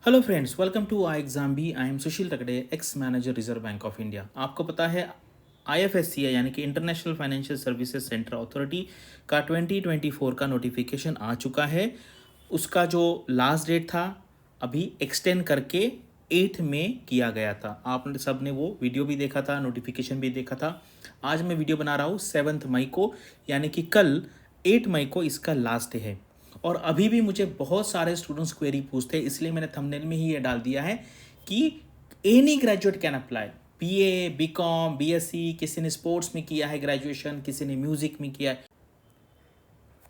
Hello friends, welcome to I exam B. I am Sushil Tagde, ex manager Reserve Bank of India. आपको पता है IFSC है यानी कि International Financial Services Centre Authority का 2024 का नोटिफिकेशन आ चुका है। उसका जो लास्ट डेट था अभी एक्सटेंड करके 8 में किया गया था। आपने सब ने वो वीडियो भी देखा था, नोटिफिकेशन भी देखा था। आज मैं वीडियो बना रहा हूँ 7 मई को, यानी कि कल 8 मई को इसका लास्ट डे है। और अभी भी मुझे बहुत सारे स्टूडेंट्स क्वेरी पूछते हैं, इसलिए मैंने थंबनेल में ही ये डाल दिया है कि any graduate can apply. BA, BCom, BSc, किसी ने स्पोर्ट्स में किया है ग्रेजुएशन, किसी ने म्यूजिक में किया है,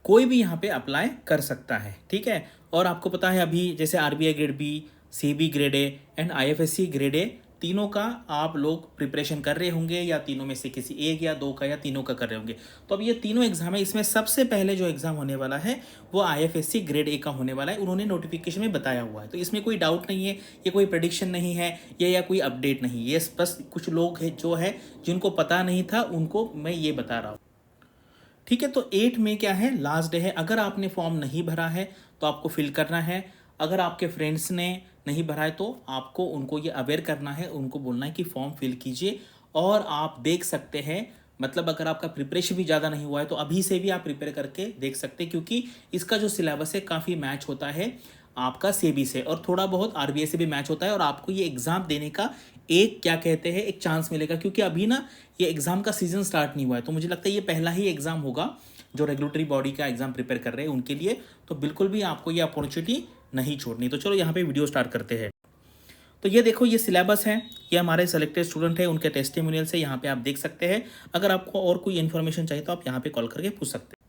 कोई भी यहाँ पे अप्लाई कर सकता है। ठीक है। और आपको पता है अभी जैसे RBI grade B, SEBI grade A and IFSC grade A, तीनों का आप लोग प्रिपरेशन कर रहे होंगे, या तीनों में से किसी एक या दो का या तीनों का कर रहे होंगे। तो अब ये तीनों एग्जाम है, इसमें सबसे पहले जो एग्जाम होने वाला है वो आईएफएससी ग्रेड ए का होने वाला है। उन्होंने नोटिफिकेशन में बताया हुआ है, तो इसमें कोई डाउट नहीं है, ये कोई प्रेडिक्शन नहीं है, ये या कोई अपडेट नहीं। ये बस कुछ लोग हैं जो है जिनको पता नहीं था, उनको मैं ये बता रहा हूँ। ठीक है। तो 8 में क्या है, लास्ट डे है। अगर आपने फॉर्म नहीं भरा है तो आपको फिल करना है। अगर आपके फ्रेंड्स ने नहीं भरा है तो आपको उनको ये अवेयर करना है, उनको बोलना है कि फॉर्म फिल कीजिए। और आप देख सकते हैं, मतलब अगर आपका प्रिपरेशन भी ज़्यादा नहीं हुआ है तो अभी से भी आप प्रिपेयर करके देख सकते हैं, क्योंकि इसका जो सिलेबस है काफ़ी मैच होता है आपका सेबी से, और थोड़ा बहुत आरबीआई से भी मैच होता है। और आपको ये एग्ज़ाम देने का एक क्या कहते हैं एक चांस मिलेगा, क्योंकि अभी ना ये एग्ज़ाम का सीज़न स्टार्ट नहीं हुआ है। तो मुझे लगता है ये पहला ही एग्ज़ाम होगा जो रेगुलेटरी बॉडी का एग्ज़ाम प्रिपेयर कर रहे हैं उनके लिए। तो बिल्कुल भी आपको ये अपॉर्चुनिटी नहीं छोड़नी। तो चलो यहाँ पे वीडियो स्टार्ट करते हैं। तो ये देखो, ये सिलेबस है, ये हमारे सेलेक्टेड स्टूडेंट है, उनके टेस्टिमोनियल से यहाँ पे आप देख सकते हैं। अगर आपको और कोई इन्फॉर्मेशन चाहिए तो आप यहाँ पे कॉल करके पूछ सकते हैं।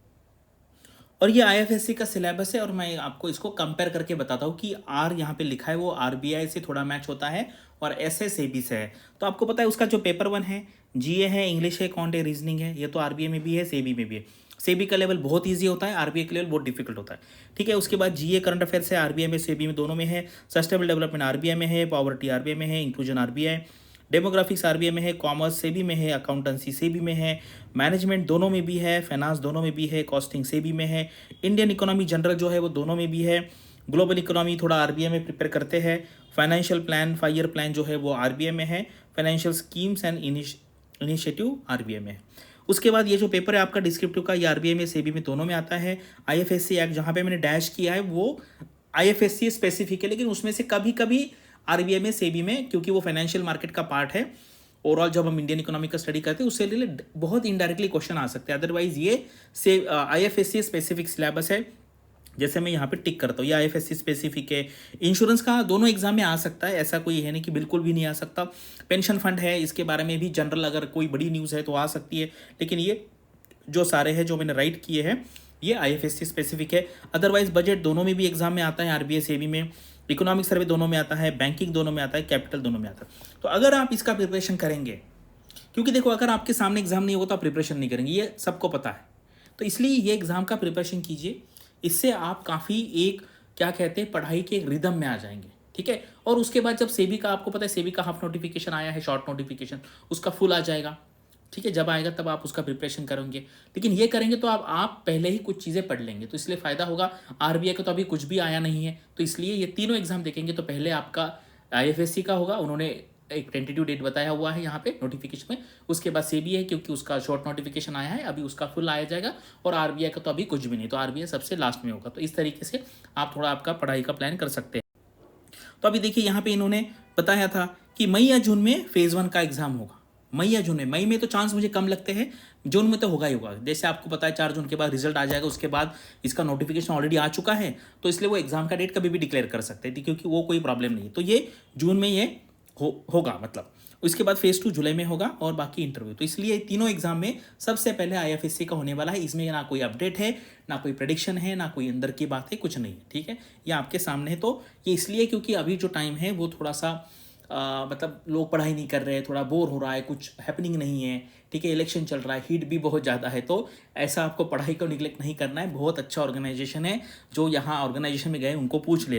और ये आईएफएससी का सिलेबस है, और मैं आपको इसको कंपेयर करके बताता हूँ कि आर यहाँ पे लिखा है वो आरबीआई से थोड़ा मैच होता है, और एसएसएबी से है। तो आपको पता है उसका जो पेपर 1 है, जीए है, इंग्लिश है, क्वांट है, रीजनिंग है। ये तो आरबीआई में भी है, सेबी में भी है। सेबी का लेवल बहुत ईजी होता है, आरबीआई का लेवल बहुत डिफिकल्ट होता है। ठीक है। उसके बाद जीए करंट अफेयर्स है, आरबीआई में, सेबी में, दोनों में है। सस्टेनेबल डेवलपमेंट आरबीआई में है, पॉवर्टी आरबीआई में है, इंक्लूजन आरबीआई, डेमोग्राफिक्स आरबीआई में है, कॉमर्स सेबी में है, अकाउंटेंसी सेबी में है, मैनेजमेंट दोनों में भी है, फाइनेंस दोनों में भी है, कॉस्टिंग सेबी में है, इंडियन इकोनॉमी जनरल जो है वो दोनों में भी है, ग्लोबल इकोनॉमी थोड़ा आरबीआई में प्रिपेयर करते हैं, फाइनेंशियल प्लान 5 ईयर प्लान जो है वो आरबीआई में है, financial schemes and initiative RBI में है। उसके बाद ये जो पेपर है आपका डिस्क्रिप्टिव का, ये आरबीआई में, सेबी में, दोनों में आता है। आईएफएससी एक्ट जहाँ पे मैंने डैश किया है वो आईएफएससी स्पेसिफिक है, लेकिन उसमें से कभी कभी आरबीआई में, सेबी में, क्योंकि वो फाइनेंशियल मार्केट का पार्ट है, ओवरऑल जब हम इंडियन इकोनॉमी का स्टडी करते हैं उससे रिलेटेड बहुत इनडायरेक्टली क्वेश्चन आ सकते हैं। अदरवाइज ये से आईएफएससी स्पेसिफिक सिलेबस है। जैसे मैं यहाँ पे टिक करता हूँ, ये आईएफएससी स्पेसिफिक है। इंश्योरेंस का दोनों एग्जाम में आ सकता है, ऐसा कोई है नहीं कि बिल्कुल भी नहीं आ सकता। पेंशन फंड है, इसके बारे में भी जनरल अगर कोई बड़ी न्यूज़ है तो आ सकती है, लेकिन ये जो सारे हैं जो मैंने राइट किए हैं ये आईएफएससी स्पेसिफिक है। अदरवाइज बजट दोनों में भी एग्जाम में आता है, आरबीआई सेबी में, इकोनॉमिक सर्वे दोनों में आता है, बैंकिंग दोनों में आता है, कैपिटल दोनों में आता है। तो अगर आप इसका प्रिपरेशन करेंगे, क्योंकि देखो अगर आपके सामने एग्जाम नहीं होगा तो आप प्रिपरेशन नहीं करेंगे, ये सबको पता है। तो इसलिए ये एग्जाम का प्रिपरेशन कीजिए, इससे आप काफ़ी एक क्या कहते हैं पढ़ाई के एक रिदम में आ जाएंगे। ठीक है। और उसके बाद जब सेबी का, आपको पता है सेबी का हाफ नोटिफिकेशन आया है, शॉर्ट नोटिफिकेशन, उसका फुल आ जाएगा। ठीक है। जब आएगा तब आप उसका प्रिपरेशन करेंगे, लेकिन ये करेंगे तो आप पहले ही कुछ चीज़ें पढ़ लेंगे, तो इसलिए फ़ायदा होगा। आरबीआई का तो अभी कुछ भी आया नहीं है, तो इसलिए ये तीनों एग्जाम देखेंगे तो पहले आपका आईएफएससी का होगा, उन्होंने एक टेंटेटिव डेट बताया हुआ है यहाँ पे नोटिफिकेशन में। उसके बाद सेबी है, क्योंकि उसका शॉर्ट नोटिफिकेशन आया है, अभी उसका फुल आया जाएगा। और आरबीआई का तो अभी कुछ भी नहीं, तो आरबीआई सबसे लास्ट में होगा। तो इस तरीके से आप थोड़ा आपका पढ़ाई का प्लान कर सकते हैं। तो अभी देखिए यहाँ पे इन्होंने बताया था कि मई या जून में फेज़ 1 का एग्जाम होगा। मई या जून में, मई में तो चांस मुझे कम लगते हैं, जून में तो होगा ही होगा। जैसे आपको पता है 4 जून के बाद रिजल्ट आ जाएगा, उसके बाद इसका नोटिफिकेशन ऑलरेडी आ चुका है, तो इसलिए वो एग्जाम का डेट कभी भी डिक्लेयर कर सकते थे, क्योंकि वो कोई प्रॉब्लम नहीं है। तो ये जून में ये होगा, मतलब उसके बाद फेज़ 2 जुलाई में होगा, और बाकी इंटरव्यू। तो इसलिए तीनों एग्जाम में सबसे पहले आईएफएससी का होने वाला है। इसमें ना कोई अपडेट है, ना कोई प्रेडिक्शन है, ना कोई अंदर की बात है, कुछ नहीं है। ठीक है। ये आपके सामने है। तो ये इसलिए क्योंकि अभी जो टाइम है वो थोड़ा सा मतलब लोग पढ़ाई नहीं कर रहे हैं, थोड़ा बोर हो रहा है, कुछ हैपनिंग नहीं है। ठीक है। इलेक्शन चल रहा है, हीट भी बहुत ज़्यादा है, तो ऐसा आपको पढ़ाई को निगलेक्ट नहीं करना है। बहुत अच्छा ऑर्गेनाइजेशन है, जो यहाँ ऑर्गेनाइजेशन में गए उनको पूछ ले।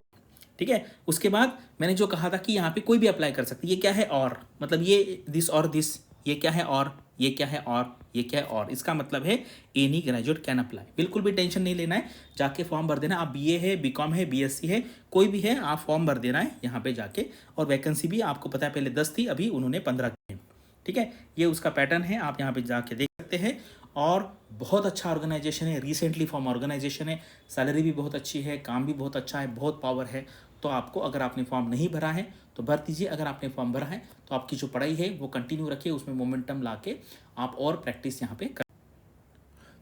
ठीक है। उसके बाद मैंने जो कहा था कि यहाँ पे कोई भी अप्लाई कर सकती है, ये क्या है, और मतलब ये दिस और दिस ये क्या है और ये क्या है और ये क्या है और इसका मतलब है एनी ग्रेजुएट कैन अप्लाई। बिल्कुल भी टेंशन नहीं लेना है, जाके फॉर्म भर देना। आप बीए है, बीकॉम है, बीएससी है, कोई भी है, आप फॉर्म भर देना है यहाँ पे जाके। और वैकेंसी भी आपको पता है पहले 10 थी, अभी उन्होंने 15 की है। ठीक है, ये उसका पैटर्न है, आप यहाँ पे जाके देख सकते हैं। और बहुत अच्छा ऑर्गेनाइजेशन है, रिसेंटली फॉर्म ऑर्गेनाइजेशन है, सैलरी भी बहुत अच्छी है, काम भी बहुत अच्छा है, बहुत पावर है। तो आपको, अगर आपने फॉर्म नहीं भरा है तो भर दीजिए, अगर आपने फॉर्म भरा है तो आपकी जो पढ़ाई है वो कंटिन्यू रखिए, उसमें मोमेंटम ला के आप और प्रैक्टिस यहाँ पे कर।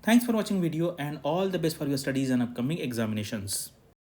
Thanks for watching video and all the best for your studies and upcoming examinations.